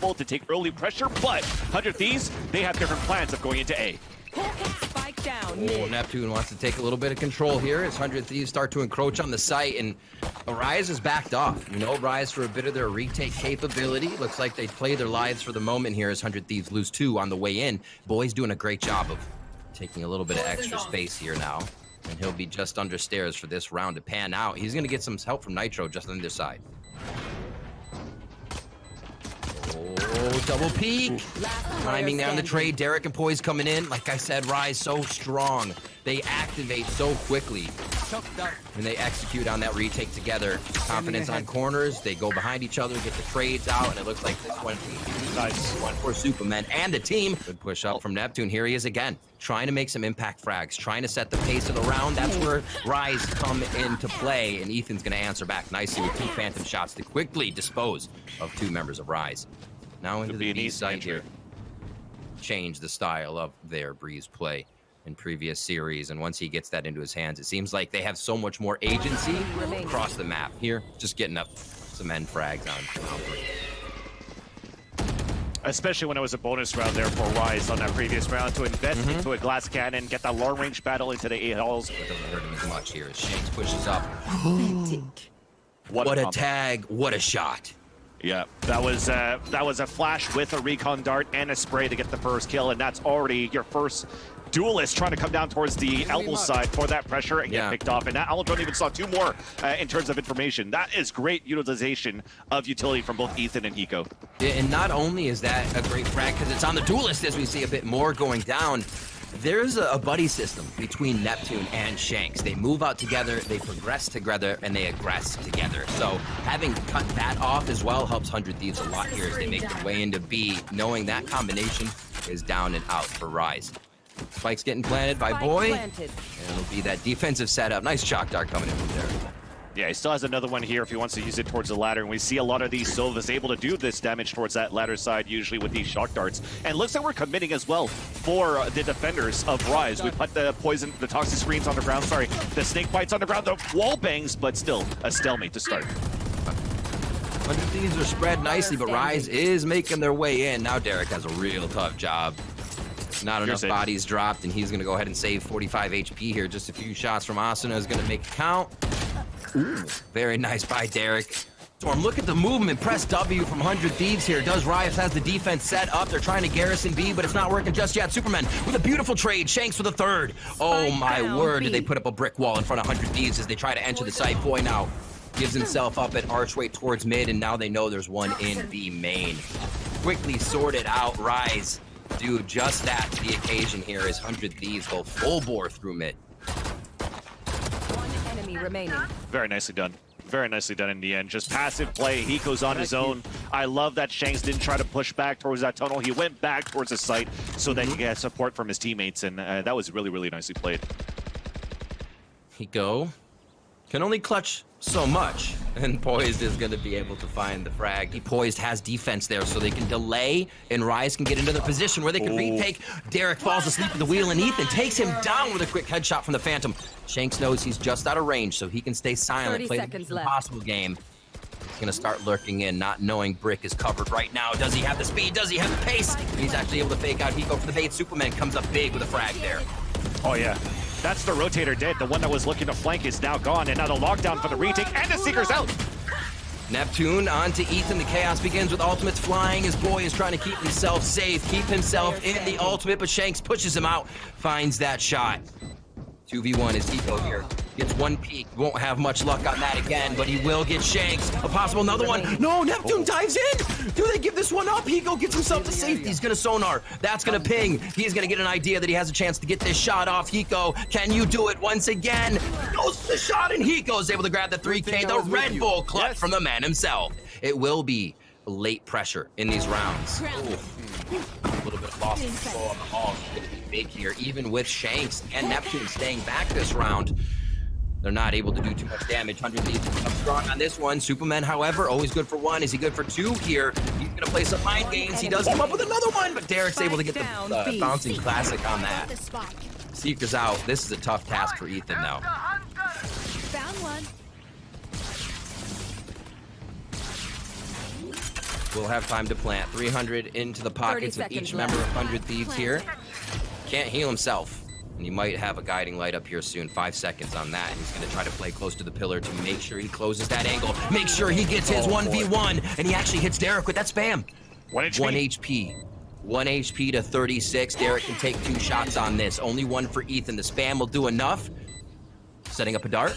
careful to take early pressure, but 100 Thieves, they have different plans of going into A. Spike down. Oh, Neptune wants to take a little bit of control here as 100 Thieves start to encroach on the site, and Rise is backed off. You know, Rise for a bit of their retake capability. Looks like they play their lives for the moment here as 100 Thieves lose 2 on the way in. Boy's doing a great job of taking a little bit of extra space here now, and he'll be just under stairs for this round to pan out. He's going to get some help from Nitro just on this side. Oh, double peek. Timing down the trade. Derek and Poised coming in. Like I said, Rise so strong. They activate so quickly. And they execute on that retake together. Confidence on corners. They go behind each other, get the trades out, and it looks like this one. Nice. One for Supamen and the team. Good push up from Neptune. Here he is again. Trying to make some impact frags. Trying to set the pace of the round. That's where Rise come into play. And Ethan's going to answer back nicely with 2 phantom shots to quickly dispose of 2 members of Rise. Now into the B side here. Change the style of their Breeze play in previous series, and once he gets that into his hands, it seems like they have so much more agency across the map. Here, just getting up some end frags on. Especially when it was a bonus round there for Rise on that previous round to invest into a glass cannon, get that long range battle into the 8 halls. It doesn't hurt him as much here as Shanks pushes up. What a tag, what a shot. Yeah, that was a flash with a recon dart and a spray to get the first kill, and that's already your first duelist trying to come down towards the elbow side for that pressure and get picked off. And that Aldron even saw 2 more in terms of information. That is great utilization of utility from both Ethan and Hiko. Yeah, and not only is that a great frag because it's on the duelist as we see a bit more going down. There's a buddy system between Neptune and Shanks. They move out together, they progress together, and they aggress together. So having cut that off as well helps 100 Thieves a lot here as they make their way into B, knowing that combination is down and out for Rise. Spike's getting planted by Boy, and it'll be that defensive setup. Nice shock dart coming in from there. Yeah, he still has another one here if he wants to use it towards the ladder, and we see a lot of these Sylvas able to do this damage towards that ladder side, usually with these shock darts. And looks like we're committing as well for the defenders of Rise. We put the poison, the toxic screens on the ground, the snake bites on the ground, the wall bangs, but still a stalemate to start. 100 Thieves are spread nicely, but Rise is making their way in. Now Derek has a real tough job. Not enough bodies dropped, and he's going to go ahead and save 45 HP here. Just a few shots from Asuna is going to make it count. Ooh, very nice by Derek. Storm, look at the movement. Press W from 100 Thieves here. Does Riot has the defense set up. They're trying to garrison B, but it's not working just yet. Superman with a beautiful trade. Shanks for the 3rd. Oh my word, did they put up a brick wall in front of 100 Thieves as they try to enter the site. Boy now gives himself up at archway towards mid, and now they know there's one in B main. Quickly sorted out. Rise do just that to the occasion here as 100 Thieves go full bore through mid. One enemy remaining. Very nicely done. Very nicely done in the end. Just passive play. Hiko's on his own. I love that Shanks didn't try to push back towards that tunnel. He went back towards the site so that he could get support from his teammates, and that was really, really nicely played. Hiko can only clutch so much, and Poised is going to be able to find the frag. Poised has defense there, so they can delay, and Rise can get into the position where they can retake. Derek falls asleep at the wheel, and Ethan takes him down with a quick headshot from the Phantom. Shanks knows he's just out of range, so he can stay silent, play the impossible game. He's going to start lurking in, not knowing Brick is covered right now. Does he have the speed? Does he have the pace? And he's actually able to fake out Hiko for the bait. Superman comes up big with a frag there. Oh, yeah. That's the rotator dead. The one that was looking to flank is now gone, and now the lockdown for the retake, and the Seeker's out. Neptune onto Ethan. The chaos begins with ultimates flying. His boy is trying to keep himself safe, keep himself in the ultimate, but Shanks pushes him out, finds that shot. 2v1 is Hiko here. Gets one peek, won't have much luck on that again, but he will get Shanks. A possible another one. No, Neptune dives in. Do they give this one up? Hiko gets himself to safety. He's gonna sonar. That's gonna ping. He's gonna get an idea that he has a chance to get this shot off. Hiko, can you do it once again? Goes the shot, and Hiko's able to grab the 3K. The Red Bull clutch from the man himself. It will be late pressure in these rounds. Ooh. A little bit of loss of control on the hall. It's going to be big here, even with Shanks and Neptune staying back this round. They're not able to do too much damage. 100 Thieves come strong on this one. Superman, however, always good for 1. Is he good for 2 here? He's going to play some mind games. He does come up with another one, but Derek's able to get the bouncing classic on that. Seeker's out. This is a tough task for Ethan now. Found one. will have time to plant. 300 into the pockets of each member of 100 Thieves here. Can't heal himself. And he might have a guiding light up here soon. 5 seconds on that. And he's going to try to play close to the pillar to make sure he closes that angle. Make sure he gets his 1v1. And he actually hits Derek with that spam. 1 HP. 1 HP. 1 HP to 36. Derek can take 2 shots on this. Only 1 for Ethan. The spam will do enough. Setting up a dart.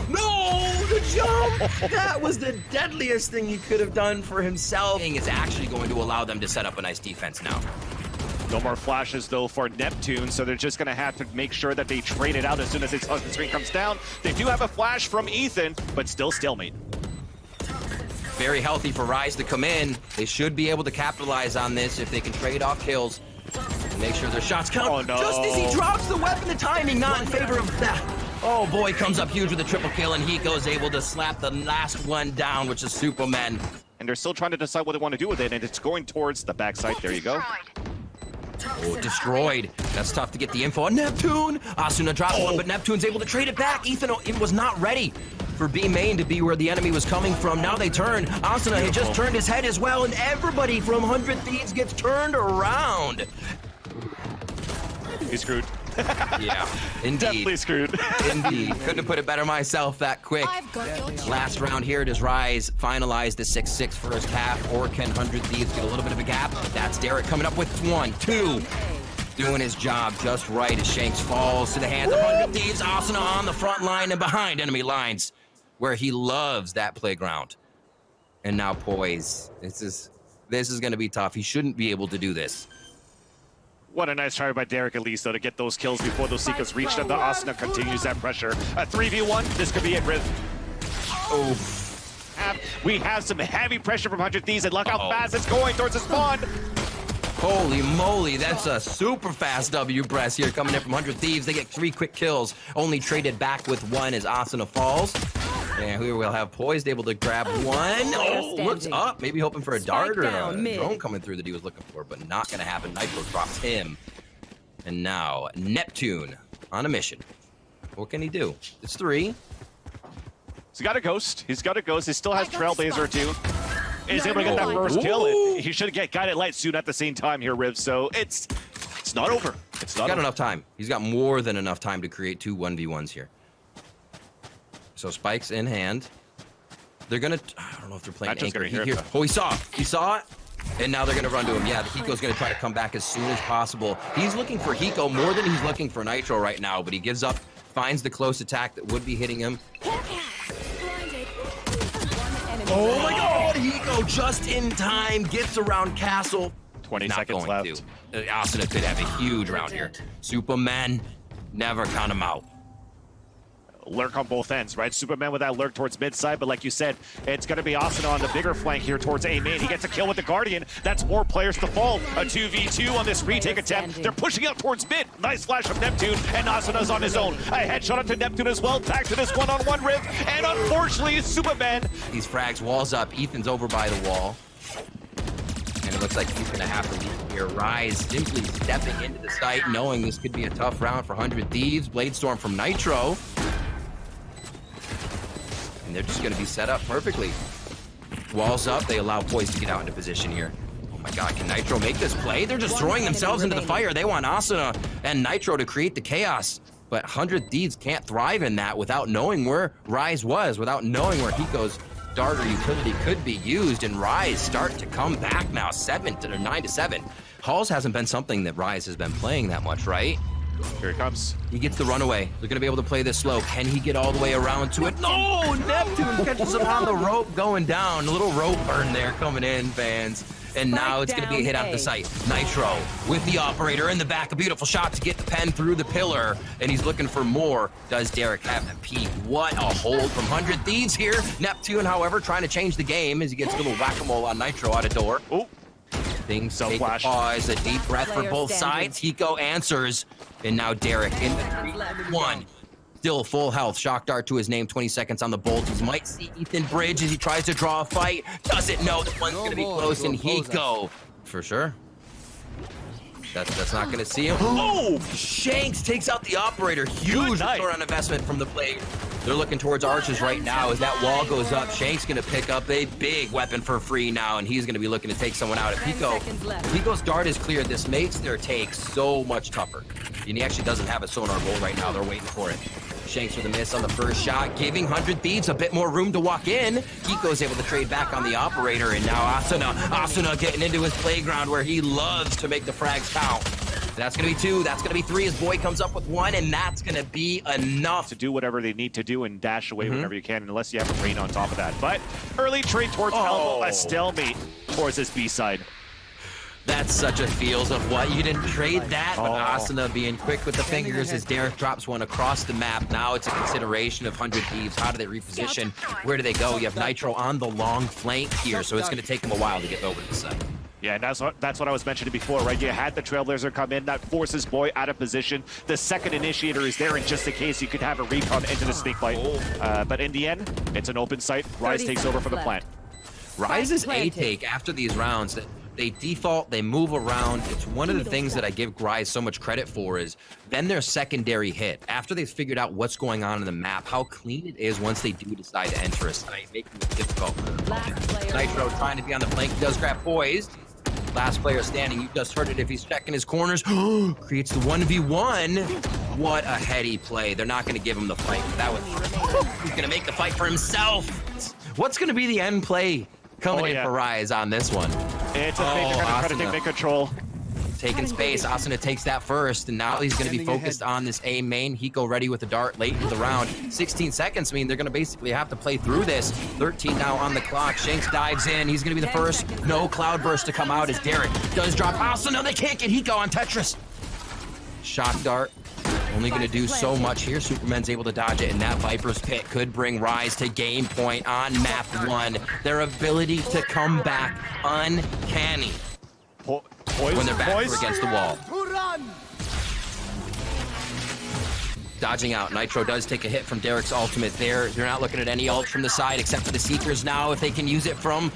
No! The jump! That was the deadliest thing he could have done for himself. It's actually going to allow them to set up a nice defense now. No more flashes, though, for Neptune, so they're just going to have to make sure that they trade it out as soon as the screen comes down. They do have a flash from Ethan, but still stalemate. Very healthy for Rise to come in. They should be able to capitalize on this if they can trade off kills and make sure their shots count. Oh, no. Just as he drops the weapon, the timing not in favor of that. Oh boy, comes up huge with a triple kill, and hiko's able to slap the last one down, which is Supamen. And they're still trying to decide what they want to do with it, and it's going towards the backside. There you go. Oh, destroyed. That's tough to get the info on Neptune. Asuna drops one, but Neptune's able to trade it back. Ethan was not ready for B main to be where the enemy was coming from. Now they turn. Asuna had just turned his head as well, and everybody from 100 Thieves gets turned around. He's screwed. Yeah, indeed. Definitely screwed. Indeed. Couldn't have put it better myself that quick. Last round here. Does Rise finalize the 6-6 first half, or can 100 Thieves get a little bit of a gap? That's Derek coming up with 1, 2. Doing his job just right as Shanks falls to the hands of 100 Thieves. Asuna on the front line and behind enemy lines, where he loves that playground. And now Poise. This is going to be tough. He shouldn't be able to do this. What a nice try by Derek, at least, though, to get those kills before those seekers reach them. The Asuna continues that pressure. A 3v1, this could be it, Riv. Oh. We have some heavy pressure from 100 Thieves, and look how fast it's going towards the spawn. Holy moly, that's a super fast W press here coming in from 100 Thieves. They get 3 quick kills, only traded back with 1 as Asuna falls. And here we'll have Poised able to grab 1. Oh, looks up, maybe hoping for a dart or a drone coming through that he was looking for, but not going to happen. Nitro drops him. And now, Neptune on a mission. What can he do? It's 3. He's got a ghost. He still has Trailblazer, too. He's able to get that first kill. He should get guided light soon at the same time here, Riv. So it's not over. It's not. He's got enough time. He's got more than enough time to create 2 1v1s here. So spikes in hand. They're gonna. I don't know if they're playing anchor here. Oh, he saw it, and now they're gonna run to him. Yeah, the hiko's gonna try to come back as soon as possible. He's looking for hiko more than he's looking for nitro right now, but he gives up. Finds the close attack that would be hitting him. Oh my God! Hiko just in time gets around castle. 20 seconds left. Asuna could have a huge round here. Supamen, never count him out. Lurk on both ends, right? Superman with that lurk towards mid side, but like you said, it's going to be Asuna on the bigger flank here towards A main. He gets a kill with the Guardian. That's more players to fall. A 2v2 on this retake attempt. They're pushing out towards mid. Nice flash from Neptune, and Asuna's on his own. A headshot onto Neptune as well. Back to this one-on-one Riv, and unfortunately, Superman. These frags, walls up. Ethan's over by the wall. And it looks like he's going to have to leave here. Rise simply stepping into the site, knowing this could be a tough round for 100 Thieves. Bladestorm from Nitro. And they're just going to be set up perfectly. Walls up, they allow Poised to get out into position here. Oh my God, can Nitro make this play? They're just throwing themselves into the fire. They want Asuna and Nitro to create the chaos. But 100 Thieves can't thrive in that without knowing where Rise was, without knowing where hiko's dart or utility could be used. And Rise start to come back now, 9-7. Halls hasn't been something that Rise has been playing that much, right? Here he comes. He gets the runaway. They're going to be able to play this slow. Can he get all the way around to it? No! Neptune catches him on the rope going down. A little rope burn there coming in, fans. And now it's going to be a hit out the site. Nitro with the operator in the back. A beautiful shot to get the pen through the pillar. And he's looking for more. Does Derek have the peak? What a hold from 100 Thieves here. Neptune, however, trying to change the game as he gets a little whack-a-mole on Nitro out of door. Oh. Things take a pause, a deep breath for both sides. Hiko answers, and now Derek in the 3-1. Still full health. Shock dart to his name, 20 seconds on the bolts. Might see Ethan Bridge as he tries to draw a fight. Doesn't know this one's going to be close, and Hiko, for sure. That's not gonna see him. Oh! Shanks takes out the operator. Huge return on investment from the plate. They're looking towards arches right now. As that wall goes up, Shanks gonna pick up a big weapon for free now, and he's gonna be looking to take someone out. If Hiko's dart is cleared, this makes their take so much tougher. And he actually doesn't have a sonar goal right now. They're waiting for it. Shanks with a miss on the first shot, giving 100 Thieves a bit more room to walk in. Hiko's able to trade back on the operator, and now Asuna getting into his playground where he loves to make the frags count. That's gonna be 2, that's gonna be 3 as Boy comes up with 1, and that's gonna be enough. To do whatever they need to do and dash away whenever you can, unless you have a rain on top of that. But early trade towards Elbow, a stalemate towards this B side. That's such a feels of what you didn't trade that, but Asuna being quick with the fingers as Derek drops one across the map. Now it's a consideration of 100 Thieves. How do they reposition? Where do they go? You have Nitro on the long flank here, so it's going to take him a while to get over to the side. Yeah, and that's what I was mentioning before, right? You had the Trailblazer come in, that forces Boy out of position. The second initiator is there in just in case you could have a recon into the sneak fight. But in the end, it's an open site. Rise takes over for the plant. Rise's A-take after these rounds, that they default, they move around. It's one of the things that I give Rise so much credit for is then their secondary hit. After they've figured out what's going on in the map, how clean it is once they do decide to enter a site, making it difficult for them. Nitro trying to be on the flank, does grab poised. Last player standing, you just heard it if he's checking his corners. Creates the 1v1. What a heady play. They're not going to give him the fight. That was, he's going to make the fight for himself. What's going to be the end play coming in for Rise on this one? It's a fake. They're going to try to take mid control. Taking space. Asuna takes that first, and now he's going to be focused on this A main. Hiko ready with the dart late into the round. 16 seconds mean they're going to basically have to play through this. 13 now on the clock. Shanks dives in. He's going to be the first. No cloudburst to come out as Derek does drop. Asuna, they can't get Hiko on Tetris. Shock dart. Only going to do so much here. Superman's able to dodge it, and that Viper's Pit could bring Rise to game point on map 1. Their ability to come back uncanny when they're back against the wall. Dodging out. Nitro does take a hit from Derek's ultimate there. They're not looking at any ult from the side except for the Seekers now. If they can use it from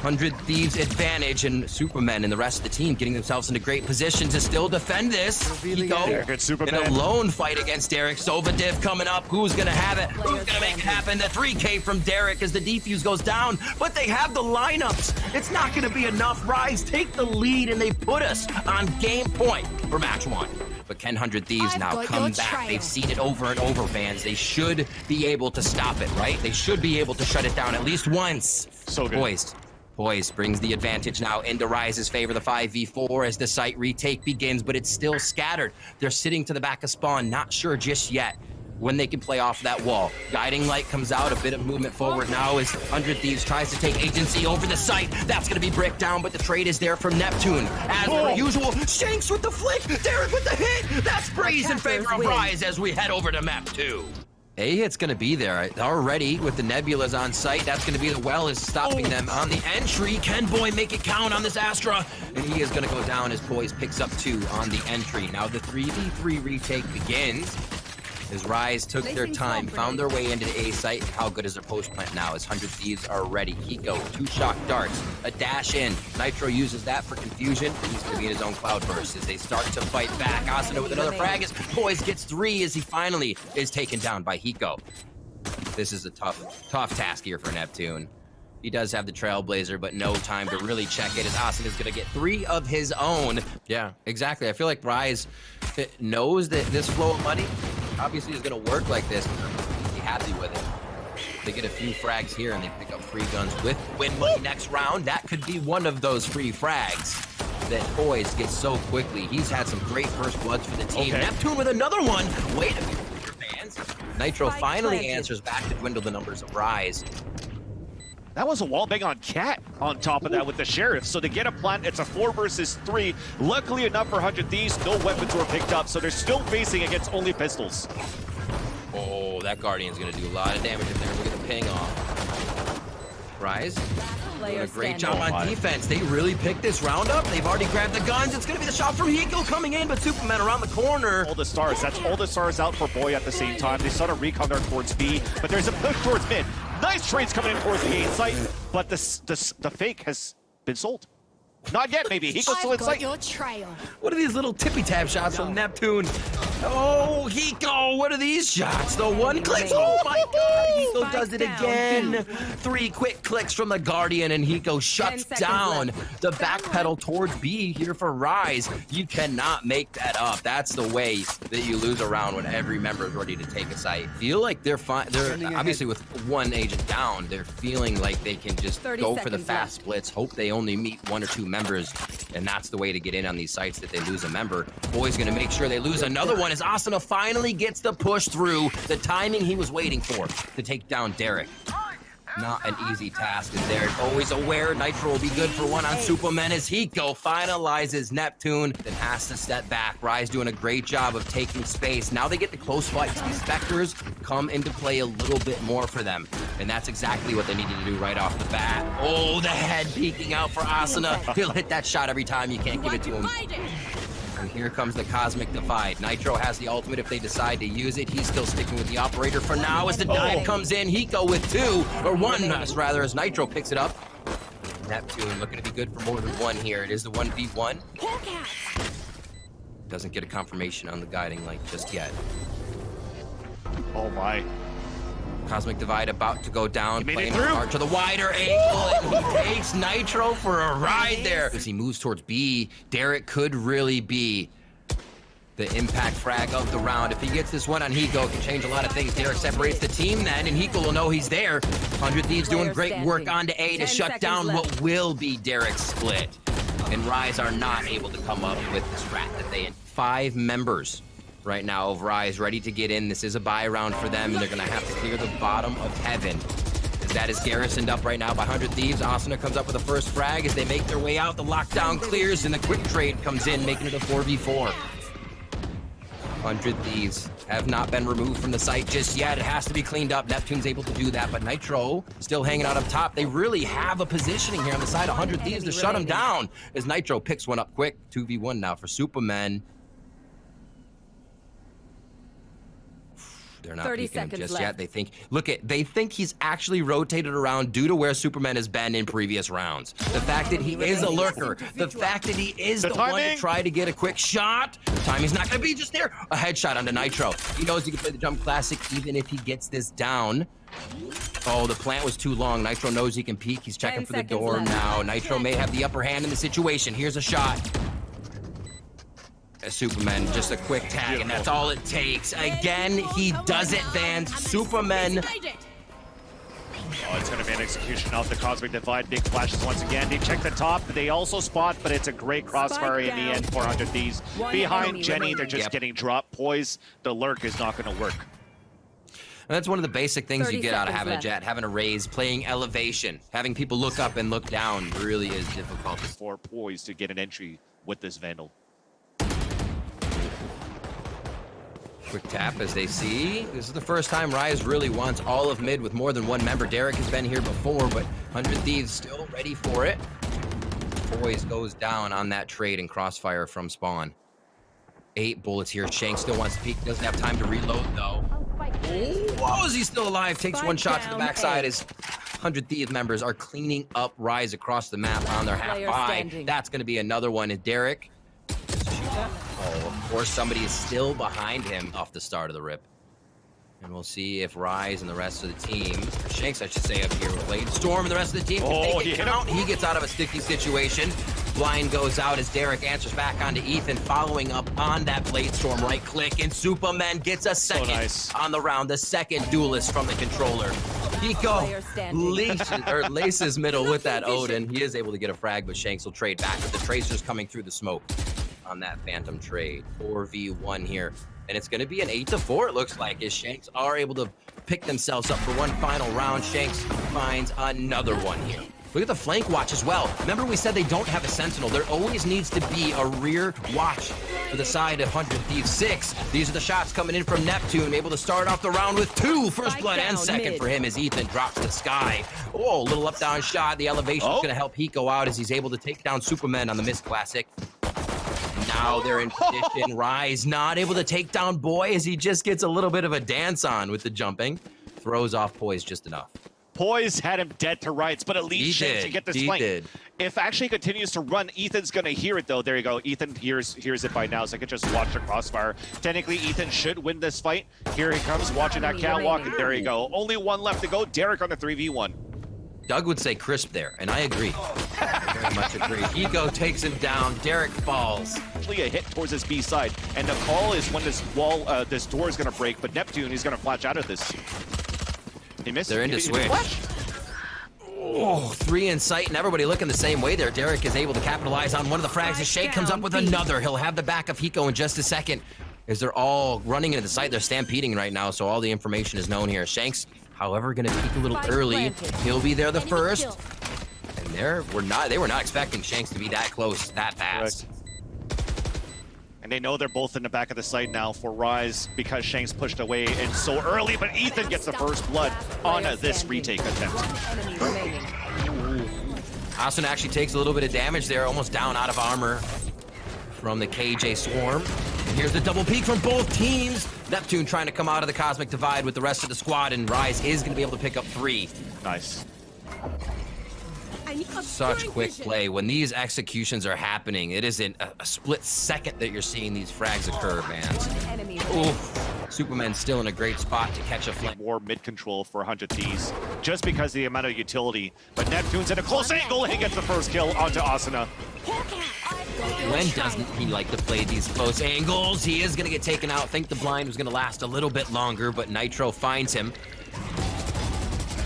100 Thieves advantage, and Supamen and the rest of the team getting themselves into great position to still defend this. Hiko in a lone fight against Derek. Sova div coming up. Who's going to have it? Who's going to make it happen? The 3K from Derek as the defuse goes down, but they have the lineups. It's not going to be enough. Rise take the lead, and they put us on game point for match 1. But can 100 Thieves now come back? They've seen it over and over, fans. They should be able to stop it, right? They should be able to shut it down at least once. So good. Poised brings the advantage now into Rise's favor, the 5v4 as the site retake begins, but it's still scattered. They're sitting to the back of spawn, not sure just yet when they can play off that wall. Guiding light comes out, a bit of movement forward now as 100 Thieves tries to take agency over the site. That's gonna be bricked down, but the trade is there from Neptune. As per usual, Shanks with the flick, Derek with the hit. That's praise in favor of Rise as we head over to map 2. A-hit's gonna be there already with the Nebulas on site. That's gonna be the well is stopping them on the entry. Can Boy make it count on this Astra? And he is gonna go down as Poise picks up 2 on the entry. Now the 3v3 retake begins as Rise took their time, found their way into the A site. How good is their post plant now as 100 Thieves are ready? Hiko, 2 shock darts, a dash in. Nitro uses that for confusion. He's gonna be in his own cloudburst as they start to fight back. Asuna with another frag as Poise gets 3 as he finally is taken down by Hiko. This is a tough task here for Neptune. He does have the Trailblazer, but no time to really check it as Asuna's gonna get 3 of his own. Yeah, exactly. I feel like Rise knows that this flow of money obviously is gonna work like this. Be happy with it. They get a few frags here and they pick up free guns with win money next round. That could be one of those free frags that Poise gets so quickly. He's had some great first bloods for the team. Neptune with another one. Wait a minute, fans. Nitro finally answers back to dwindle the numbers of Rise. That was a wallbang on Cat on top of that with the Sheriff. So to get a plant, it's a 4 versus 3. Luckily enough for 100 Thieves, no weapons were picked up, so they're still facing against only pistols. Oh, that Guardian's gonna do a lot of damage in there. Look at the ping off. Rise doing a great job on defense. They really picked this round up. They've already grabbed the guns. It's gonna be the shot from Hiko coming in, but Superman around the corner. All the stars. That's all the stars out for Boy at the same time. They saw a recon there towards B, but there's a push towards mid. Nice trades coming in towards the A site, but the fake has been sold. Not yet, maybe. Hiko's still in Got sight. your trail. What are these little tippy tap shots from Neptune? Oh, Hiko, what are these shots? The one click. Oh my god, Hiko does it again. 3 quick clicks from the Guardian, and Hiko shuts 10 seconds down left. the backpedal towards B here for Rise. You cannot make that up. That's the way that you lose a round when every member is ready to take a site. Feel like they're fine. They're obviously with one agent down. They're feeling like they can just 30 go for the seconds fast left. splits. Hope they only meet 1 or 2 members, and that's the way to get in on these sites that they lose a member. Boy's gonna make sure they lose another one as Asuna finally gets the push through. The timing he was waiting for to take down Derek. Not an easy task, and Derek always aware Nitro will be good for one on Supamen as Hiko finalizes Neptune, then has to step back. Rise doing a great job of taking space. Now they get the close fights. These Spectres come into play a little bit more for them, and that's exactly what they needed to do right off the bat. Oh, the head peeking out for Asuna. He'll hit that shot every time. You can't give it to him. And here comes the Cosmic Divide. Nitro has the ultimate if they decide to use it. He's still sticking with the operator for now as the dive comes in. Hiko with 2, or 1 rather, as Nitro picks it up. Neptune looking to be good for more than 1 here. It is the 1v1. Doesn't get a confirmation on the guiding light just yet. Oh my. Cosmic Divide about to go down, He made it playing through. hard to the wider angle, and he takes Nitro for a ride there. As he moves towards B, Derek could really be the impact frag of the round. If he gets this one on Hiko, it can change a lot of things. Derek separates the team then, and Hiko will know he's there. 100 Thieves doing great work onto A to 10 shut seconds down left. what will be Derek's split. And Rise are not able to come up with the strat that they had. 5 members right now of Rise ready to get in. This is a buy round for them, and they're gonna have to clear the bottom of heaven. As that is garrisoned up right now by 100 Thieves. Asuna comes up with the first frag as they make their way out. The lockdown clears, and the quick trade comes in, making it a 4v4. 100 Thieves have not been removed from the site just yet. It has to be cleaned up. Neptune's able to do that, but Nitro still hanging out up top. They really have a positioning here on the side of 100 Thieves to shut him down as Nitro picks one up quick. 2v1 now for Supamen. They're not 30 peeking him seconds just left. yet. They think he's actually rotated around due to where Supamen has been in previous rounds. The fact that he is a lurker, the fact that he is the one to timing. try to get a quick shot. Timing's not gonna be just there. A headshot onto Nitro. He knows he can play the jump classic even if he gets this down. Oh, the plant was too long. Nitro knows he can peek. He's checking 10 for the seconds door left. now. Nitro may have the upper hand in the situation. Here's a shot. Supamen, just a quick tag, and that's all it takes. Again, he does it, Vans. Supamen. Oh, it's going to be an execution of the Cosmic Divide. Big flashes once again. They check the top. They also spot, but it's a great crossfire in the end. 400 Thieves. One Behind enemy Jenny, remaining. they're just Yep. getting dropped. Poised. The lurk is not going to work. And that's one of the basic things 30 you get out of seconds having left. a jet, having a raise, playing elevation. Having people look up and look down really is difficult. For Poised to get an entry with this Vandal. Quick tap as they see. This is the first time Rise really wants all of mid with more than 1 member. Derek has been here before, but 100 Thieves still ready for it. Poise goes down on that trade and crossfire from spawn. 8 bullets here. Shank still wants to peek. Doesn't have time to reload though. Oh, is he still alive? Takes Spike 1 shot to the down backside A. as 100 Thieves members are cleaning up Rise across the map on their half Player buy. standing. That's going to be another one. And Derek. Oh, of course, somebody is still behind him off the start of the rip. And we'll see if Rise and the rest of the team, Shanks, I should say, up here with Blade Storm and the rest of the team can Oh, make he it hit count. He gets out of a sticky situation. Blind goes out as Derek answers back onto Ethan, following up on that Blade Storm right click, and Supamen gets a second nice. on the round, the second duelist from the controller. Hiko Player standing. laces middle with that Odin. He is able to get a frag, but Shanks will trade back with the Tracers coming through the smoke on that Phantom trade. 4v1 here. And it's going to be an 8-4, it looks like, as Shanks are able to pick themselves up for one final round. Shanks finds another one here. Look at the flank watch as well. Remember we said they don't have a sentinel. There always needs to be a rear watch to the side of 100 Thieves. 6. These are the shots coming in from Neptune, able to start off the round with 2. First Spike blood and down, second mid. for him as Ethan drops to the sky. Oh, little up-down shot. The elevation is going to help Hiko out as he's able to take down Supamen on the Mist Classic. Now they're in position. Rise not able to take down Boy as he just gets a little bit of a dance on with the jumping. Throws off Poise just enough. Poised had him dead to rights, but at least He Shanks did. can get this He flank. did. If actually continues to run, Ethan's gonna hear it though. There you go. Ethan hears it by now, so I can just watch the crossfire. Technically, Ethan should win this fight. Here he comes, watching that catwalk, and there you go. Only one left to go. Derek on the 3v1. Doug would say crisp there, and I agree. I very much agree. Hiko takes him down. Derek falls. Actually, a hit towards his B side, and the call is when this wall, this door is gonna break. But Neptune, he's gonna flash out of this. He missed. They're into He switch. flash. Oh, 3 in sight, and everybody looking the same way there. Derek is able to capitalize on one of the frags. The Shake comes up with another. He'll have the back of Hiko in just a second. As they're all running into the site, they're stampeding right now, so all the information is known here. Shanks, however, going to peek a little early. He'll be there the first. And they were not expecting Shanks to be that close, that fast. And they know they're both in the back of the site now for Rise because Shanks pushed away and so early, but Ethan gets the first blood on this retake attempt. Asuna actually takes a little bit of damage there, almost down out of armor from the KJ Swarm. And here's the double peek from both teams. Neptune trying to come out of the Cosmic Divide with the rest of the squad, and Rise is going to be able to pick up 3. Nice. Such quick play. When these executions are happening, it isn't a split second that you're seeing these frags occur, man. Oof. Superman's still in a great spot to catch a flank. More mid-control for 100 Thieves, just because of the amount of utility. But Neptune's at a close angle, and he gets the first kill onto Asuna. When doesn't he like to play these close angles? He is going to get taken out. Think the blind was going to last a little bit longer, but Nitro finds him.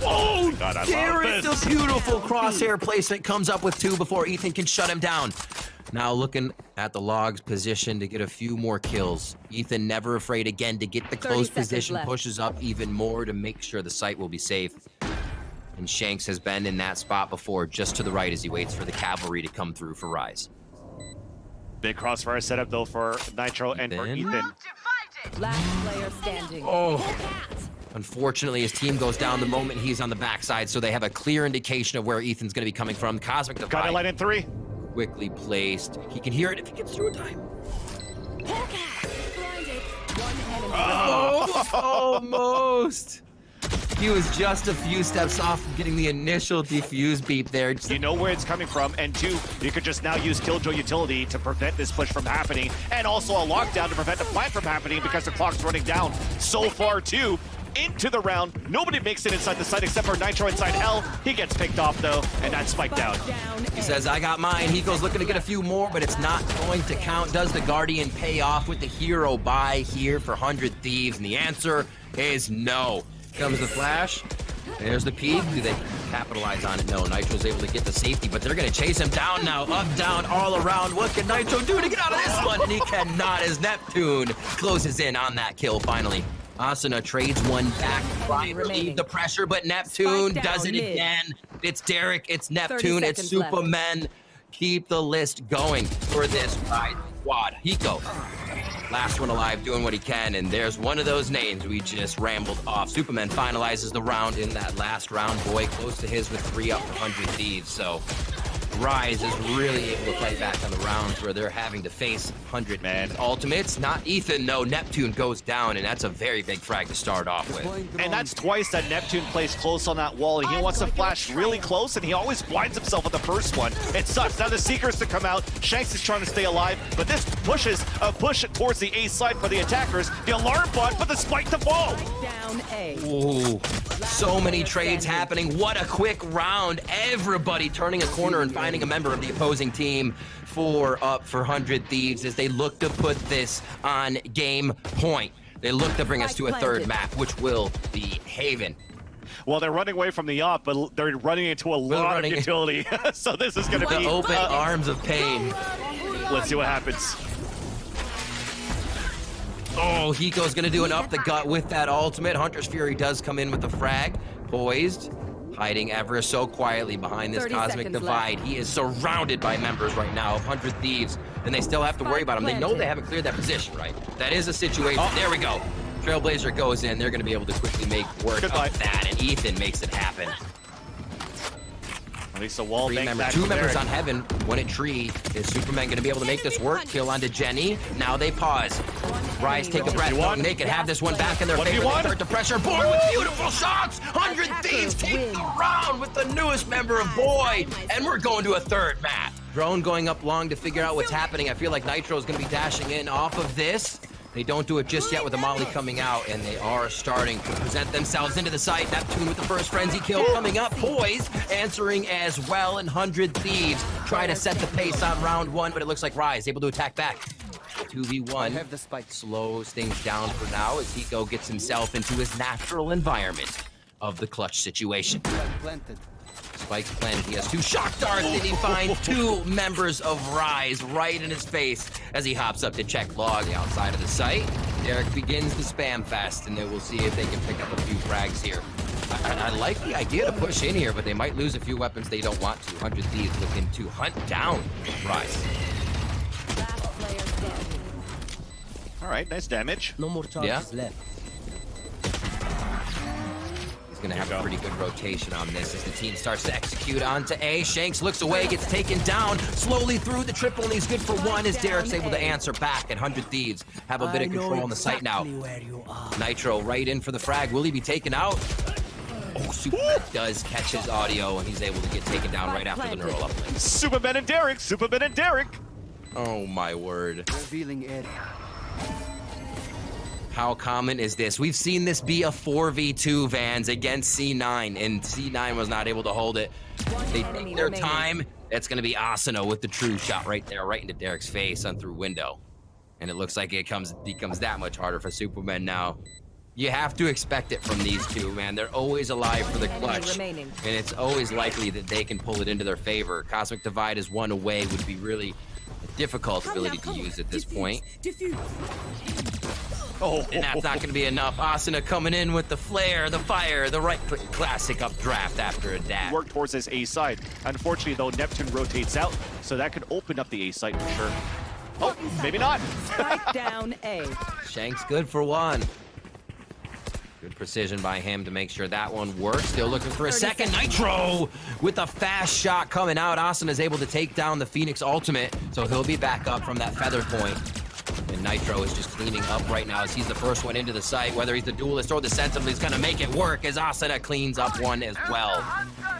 Oh, God, I love Derek, this. the beautiful crosshair placement comes up with 2 before Ethan can shut him down. Now looking at the logs position to get a few more kills. Ethan never afraid again to get the close position, pushes up even more to make sure the site will be safe. And Shanks has been in that spot before, just to the right as he waits for the cavalry to come through for Rise. Big crossfire setup though for Nitro and for Ethan. Last player standing. Oh. Unfortunately, his team goes down the moment he's on the backside, so they have a clear indication of where Ethan's going to be coming from. Cosmic Divide. Got it light in 3. Quickly placed. He can hear it if he gets through in time. Oh, almost. He was just a few steps off from getting the initial defuse beep there. You know where it's coming from, and 2, you could just now use Killjoy utility to prevent this push from happening, and also a lockdown to prevent the plant from happening because the clock's running down so far too. Into the round, nobody makes it inside the site except for Nitro inside Hell. He gets picked off though, and that's spiked down. He says, I got mine. Hiko's looking to get a few more, but it's not going to count. Does the Guardian pay off with the hero buy here for 100 Thieves? And the answer is no. Comes the flash. There's the peek. Do they capitalize on it? No, Nitro's able to get the safety, but they're going to chase him down now. Up, down, all around. What can Nitro do to get out of this one? And he cannot as Neptune closes in on that kill finally. Asuna trades one back, trying to relieve the pressure, but Neptune does it again. It's Derek, it's Neptune, it's Supamen. Keep the list going for this Rise squad. Hiko, last one alive, doing what he can, and there's one of those names we just rambled off. Supamen finalizes the round in that last round. Boy, close to his with 3 up for 100 Thieves, so Rise is really able to fight back on the rounds where they're having to face 100 ultimates. Not Ethan, no. Neptune goes down, and that's a very big frag to start off with. And that's twice that Neptune plays close on that wall. He wants to flash really close, and he always blinds himself with the first one. It sucks. Now the Seeker's to come out. Shanks is trying to stay alive, but this pushes a push towards the A side for the attackers. The alarm bot for the spike to fall. Down A. Ooh, so many trades happening. What a quick round. Everybody turning a corner and finding a member of the opposing team. 4 up for 100 Thieves as they look to put this on game point. They look to bring us to a 3rd map, which will be Haven. Well, they're running away from the op, but they're running into a lot of utility. So this is going to be the open arms of pain. Let's see what happens. Oh, Hiko's gonna do an up the gut with that ultimate. Hunter's Fury does come in with the frag. Poised, hiding ever so quietly behind this Cosmic Divide. He is surrounded by members right now of 100 Thieves, and they still have to worry about him. They know they haven't cleared that position, right? That is a situation. There we go. Trailblazer goes in. They're gonna be able to quickly make work of that, and Ethan makes it happen. At least a wall Three bank members, back two from members Derek. on heaven. One at tree. Is Superman going to be able to make this work? Kill onto Jenny. Now they pause. Rise, take a breath. knowing they can have this one back in their favor. They start to pressure. Boy with beautiful shots. 100 Thieves take the round with the newest member of Boy. And we're going to a third map. Drone going up long to figure out what's happening. I feel like Nitro is going to be dashing in off of this. They don't do it just yet with the Molly coming out, and they are starting to present themselves into the site. Neptune with the first frenzy kill coming up. Poised answering as well, and 100 Thieves try to set the pace on round one, but it looks like Rise able to attack back. 2v1 slows things down for now as Hiko gets himself into his natural environment of the clutch situation. Spike's planted. He has two shock darts, and he finds two members of Rise right in his face as he hops up to check log outside of the site. Derek begins the spam fest, and then we'll see if they can pick up a few frags here. I like the idea to push in here, but they might lose a few weapons they don't want to. 100 Thieves looking to hunt down Rise. Last player standing. All right, nice damage. No more charges left. He's gonna have a pretty good rotation on this as the team starts to execute onto A. Shanks looks away, gets taken down slowly through the triple, and he's good for one as Derek's able to answer back. And 100 Thieves have a bit of control on the site now. Nitro right in for the frag. Will he be taken out? Oh, Superman does catch his audio, and he's able to get taken down right after the neural uplink. Superman and Derek, Superman and Derek. Oh my word. Revealing area. How common is this? We've seen this be a 4v2 Vans against C9, and C9 was not able to hold it. They take their time. That's going to be Asuna with the true shot right there, right into Derek's face on through window. And it looks like it becomes that much harder for Superman now. You have to expect it from these two, man. They're always alive for the clutch, and it's always likely that they can pull it into their favor. Cosmic Divide is one away, would be really a difficult ability to use at this point. Oh, And that's not going to be enough. Asuna coming in with the flare, the fire, the right click classic updraft after a dash. work towards this A side. Unfortunately, though, Neptune rotates out, so that could open up the A side for sure. Oh, maybe not. Strike down A. Shanks good for one. Good precision by him to make sure that one works. Still looking for a second. Nitro with a fast shot coming out. Asuna is able to take down the Phoenix ultimate, so he'll be back up from that feather point. And Nitro is just cleaning up right now as he's the first one into the site. Whether he's the duelist or the sentinel, he's gonna make it work as Asuna cleans up one as well.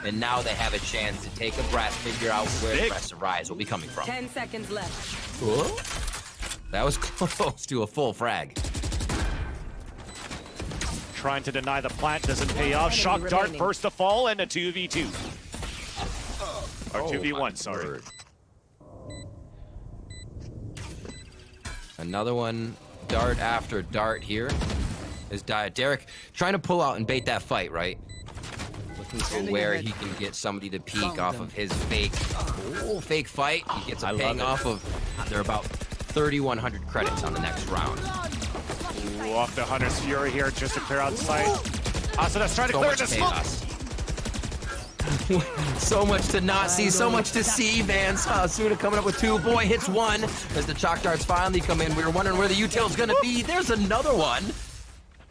And now they have a chance to take a breath, figure out where the rest of Rise will be coming from. 10 seconds left. Whoa. That was close to a full frag. Trying to deny the plant doesn't pay off. Shock dart first to fall and a 2v2. Or 2v1, sorry. Word. Another one, dart after dart here. Is Derek trying to pull out and bait that fight, right? Looking for where he can get somebody to peek off of his fake fake fight. He gets a ping off of, they're about 3,100 credits on the next round. Ooh, off the Hunter's Fury here just to clear out the site. Asuna's trying to clear the smoke. So much to not see, so much to see, man. Asuna coming up with two. Boy hits one as the chalk darts finally come in. We were wondering where the util's gonna be. There's another one.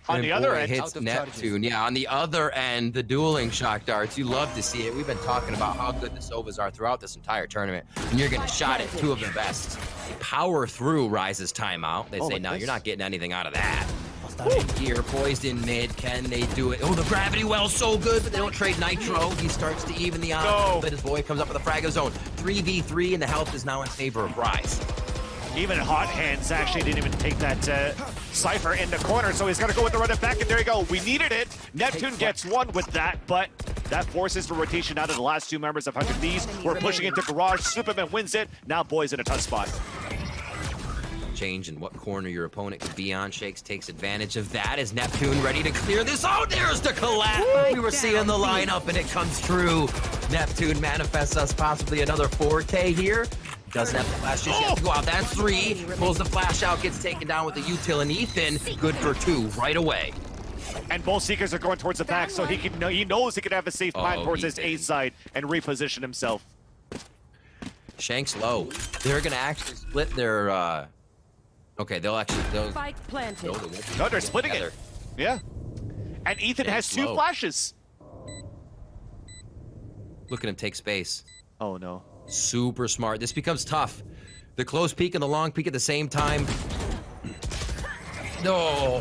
On the other end, hits Neptune. Yeah, on the other end, the dueling shock darts. You love to see it. We've been talking about how good the Sovas are throughout this entire tournament. And you're getting shot at two of the best. Power through Rise's timeout. They say, no, you're not getting anything out of that. Here, poised in mid. Can they do it? Oh, the gravity well, so good, but they don't trade Nitro. He starts to even the odds, but his boy comes up with a frag of his own. 3v3, and the health is now in favor of Rise. even Hot Hands actually didn't even take that Cypher in the corner, so he's got to go with the run it back, and there you go. We needed it. Neptune gets one with that, but that forces the rotation out of the last two members of 100 Thieves. We're pushing into Garage. Supamen wins it. Now Boy's in a tough spot. Change in what corner your opponent could be on. Shakes takes advantage of that. Is Neptune ready to clear this? Oh, there's the collapse. We were seeing the lineup, and it comes true. Neptune manifests us possibly another 4K here. Doesn't have the flash just yet to go out. That's 3. Pulls the flash out, gets taken down with the util, and Ethan good for 2 right away. And both Seekers are going towards the back, so he knows he can have a safe plan towards his A side and reposition himself. Shanks low. They're gonna actually split their. Okay, they'll Spike planted. No, they're splitting it. Yeah. And Ethan has 2 flashes. Look at him take space. Oh no. Super smart. This becomes tough. The close peek and the long peek at the same time. No.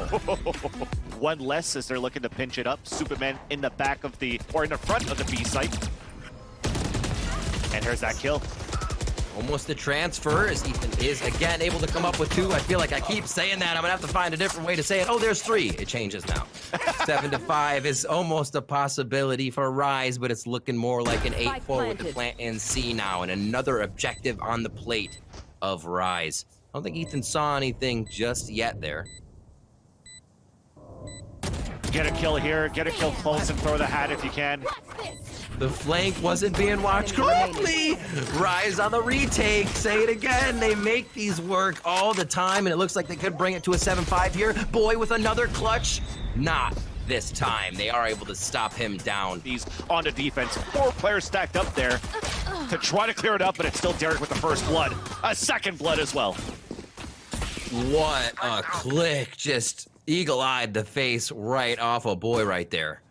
One less as they're looking to pinch it up. Supamen in the back of the, or in the front of the B site. And here's that kill. Almost a transfer as Ethan is again able to come up with 2. I feel like I keep saying that. I'm gonna have to find a different way to say it. Oh, there's 3. It changes now. 7 to 5 is almost a possibility for Rise, but it's looking more like an 8-4 with the plant in C now, and another objective on the plate of Rise. I don't think Ethan saw anything just yet there. Get a kill here, get a kill close and throw the hat if you can. The flank wasn't being watched correctly. Rise on the retake. Say it again. They make these work all the time, and it looks like they could bring it to a 7-5 here. Boy with another clutch. Not this time. They are able to stop him down. He's on the defense. 4 players stacked up there to try to clear it up, but it's still Derek with the first blood. A second blood as well. What a click. Just eagle-eyed the face right off a boy right there.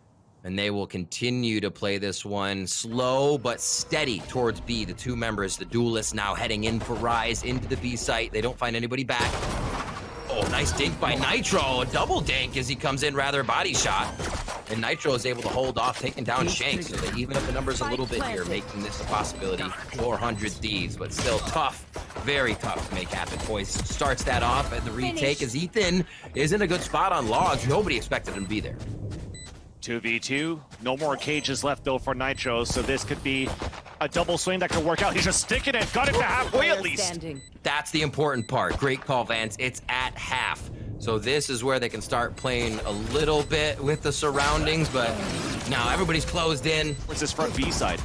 And they will continue to play this one slow but steady towards B. The 2 members, the duelists, now heading in for Rise into the B site. They don't find anybody back. Oh, nice dink by Nitro. A double dink as he comes in, rather body shot. And Nitro is able to hold off, taking down Shanks. So they even up the numbers a little bit here, making this a possibility. 400 Thieves, but still tough. Very tough to make happen. Poised starts that off at the retake as Ethan is in a good spot on logs. Nobody expected him to be there. 2v2. No more cages left, though, for Nitro, so this could be a double swing that could work out. He's just sticking it. Got it to halfway at least. That's the important part. Great call, Vance. It's at half. So this is where they can start playing a little bit with the surroundings, but now everybody's closed in. Where's this front B side?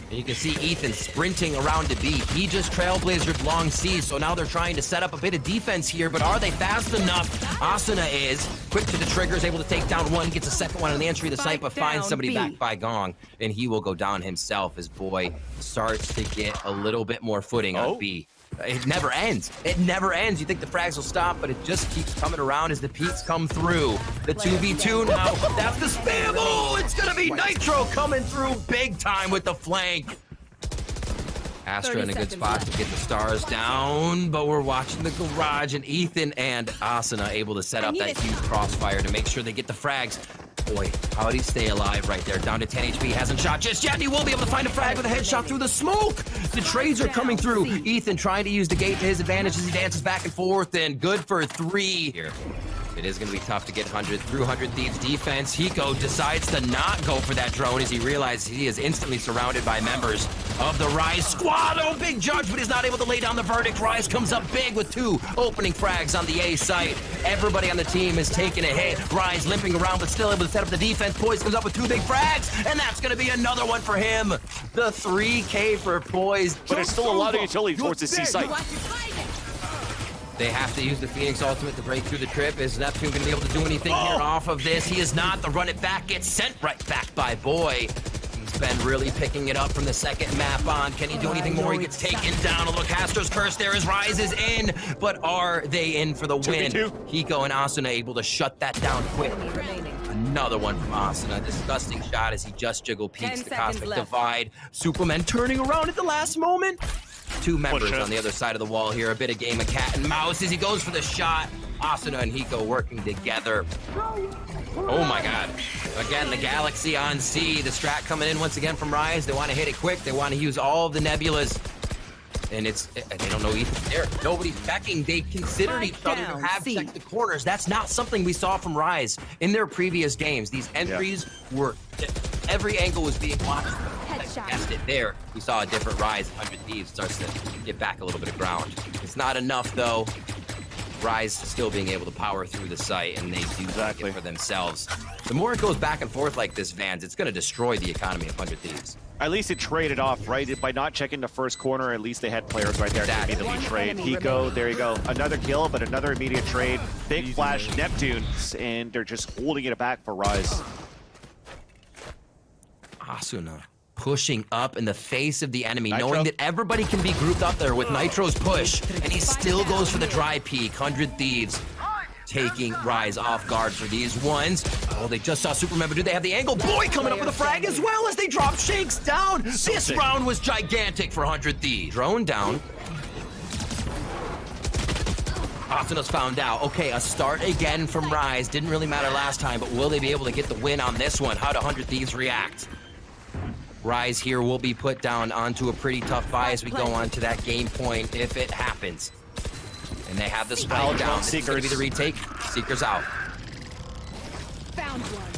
And you can see Ethan sprinting around to B. He just trailblazered long C, so now they're trying to set up a bit of defense here, but are they fast enough? Asuna is quick to the triggers, able to take down 1, gets a second one on the entry of the site, but finds somebody back by Gong, and he will go down himself as Boy starts to get a little bit more footing on B. It never ends. It never ends. You think the frags will stop, but it just keeps coming around as the peaks come through. The 2v2 now. That's the spam. Oh, it's going to be Nitro coming through big time with the flank. Astra in a good spot to get the stars down, but we're watching the garage, and Ethan and Asuna able to set up that huge crossfire to make sure they get the frags. Boy, how did he stay alive right there? Down to 10 HP, hasn't shot just yet, and he will be able to find a frag with a headshot through the smoke. The trades are coming through. Ethan trying to use the gate to his advantage as he dances back and forth, and good for 3 here. It is going to be tough to get 100 through 100 Thieves defense. Hiko decides to not go for that drone as he realizes he is instantly surrounded by members of the Rise squad. Oh, big judge, but he's not able to lay down the verdict. Rise comes up big with 2 opening frags on the A site. Everybody on the team is taking a hit. Rise limping around, but still able to set up the defense. Poised comes up with 2 big frags, and that's going to be another one for him. The 3K for Poised. But there's still a lot of utility towards the C site. They have to use the Phoenix ultimate to break through the trip. Is Neptune going to be able to do anything here off of this? He is not. The run it back gets sent right back by Boy. He's been really picking it up from the second map on. Can he do anything more? He gets taken down. A look, Castro's curse there as Rise is in. But are they in for the win? 2v2. Hiko and Asuna able to shut that down quick. Another one from Asuna. Disgusting shot as he just jiggle peeks the Cosmic Divide. Supamen turning around at the last moment. 2 members on the other side of the wall here. A bit of game of cat and mouse as he goes for the shot. Asuna and Hiko working together. Oh my god. Again, the Galaxy on C. The strat coming in once again from Rise. They want to hit it quick. They want to use all of the nebulas. And they don't know Ethan's there. Nobody's checking. They considered each other to have checked the corners. That's not something we saw from Rise in their previous games. These entries were, every angle was being watched. Guessed it there. We saw a different Rise. 100 Thieves starts to get back a little bit of ground. It's not enough though. Rise still being able to power through the site, and they do it for themselves. The more it goes back and forth like this, Vans, it's going to destroy the economy of 100 Thieves. At least it traded off, right? By not checking the first corner, at least they had players right there to immediately trade. Hiko, there you go. Another kill, but another immediate trade. Big flash, Neptunes, and they're just holding it back for Rise. Asuna pushing up in the face of the enemy, knowing that everybody can be grouped up there with Nitro's push, and he still goes for the dry peek. 100 Thieves taking Rise off guard for these ones. Oh, they just saw Superman, but do they have the angle? Boy coming up with a frag as well as they drop Shakes down. This round was gigantic for 100 Thieves. Drone down. Asuna's found out. Okay, a start again from Rise. Didn't really matter last time, but will they be able to get the win on this one? How do 100 Thieves react? Rise here will be put down onto a pretty tough buy as we go on to that game point if it happens. And they have the spike down. This is going to be the retake. Seeker's out. Found one.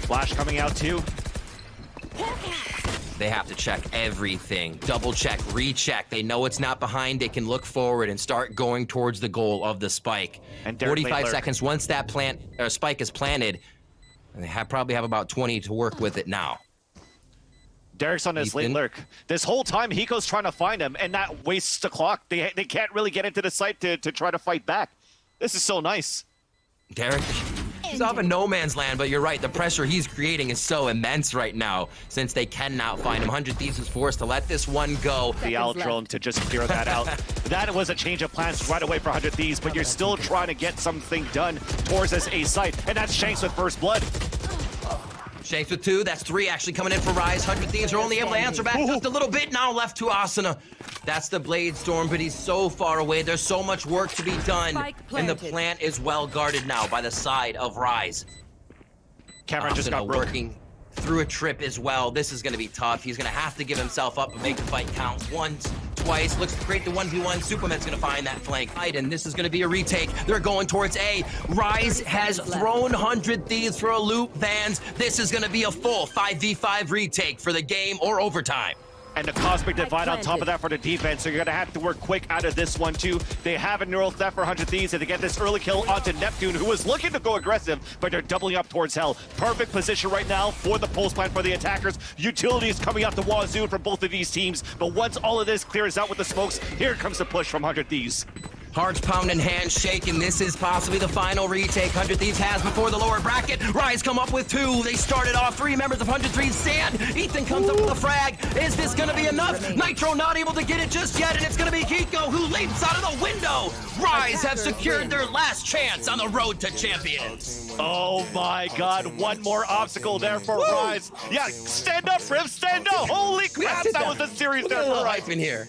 Flash coming out too. They have to check everything. Double check, recheck. They know it's not behind. They can look forward and start going towards the goal of the spike. And Derek 45 Laidler. seconds once that spike is planted. And they probably have about 20 to work with it now. Derek's on his late Ethan. lurk. This whole time, Hiko's trying to find him, and that wastes the clock. They can't really get into the site to try to fight back. This is so nice. Derek, he's off in no man's land, but you're right. The pressure he's creating is so immense right now since they cannot find him. 100 Thieves is forced to let this one go. The owl drone to just clear that out. That was a change of plans right away for 100 Thieves, but you're still trying to get something done towards this A site, and that's Shanks with first blood. Shanks with 2, that's 3 actually coming in for Rise. 100 Thieves are only able to answer back just a little bit now left to Asuna. That's the Blade Storm, but he's so far away. There's so much work to be done, Spike and the planted. plant is well guarded now by the side of Rise. Cameron just got Asuna broke. working through a trip as well. This is going to be tough. He's going to have to give himself up and make the fight count once, twice. Looks to create the 1v1. Superman's going to find that flank. And this is going to be a retake. They're going towards A. Rise has thrown 100 Thieves for a loop. Vans, this is going to be a full 5v5 retake for the game or overtime. And the Cosmic Divide on top of that for the defense, so you're going to have to work quick out of this one, too. They have a Neural Theft for 100 Thieves, and they get this early kill onto Neptune, who was looking to go aggressive, but they're doubling up towards Hell. Perfect position right now for the pulse plan for the attackers. Utilities coming out the wazoo from both of these teams, but once all of this clears out with the smokes, here comes the push from 100 Thieves. Hearts pounding, hands shaking. This is possibly the final retake 100 Thieves has before the lower bracket. Rise come up with 2. They started off 3 members of 100 Thieves stand. Ethan comes up with a frag. Is this going to be enough? Nitro not able to get it just yet, and it's going to be Hiko who leaps out of the window. Rise have secured their last chance on the road to champions. Oh my god, one more obstacle there for Rise. Yeah, stand up, Riv, stand up. Holy crap, Sit that down. was a series We'll there get a for little Rise. hype in here.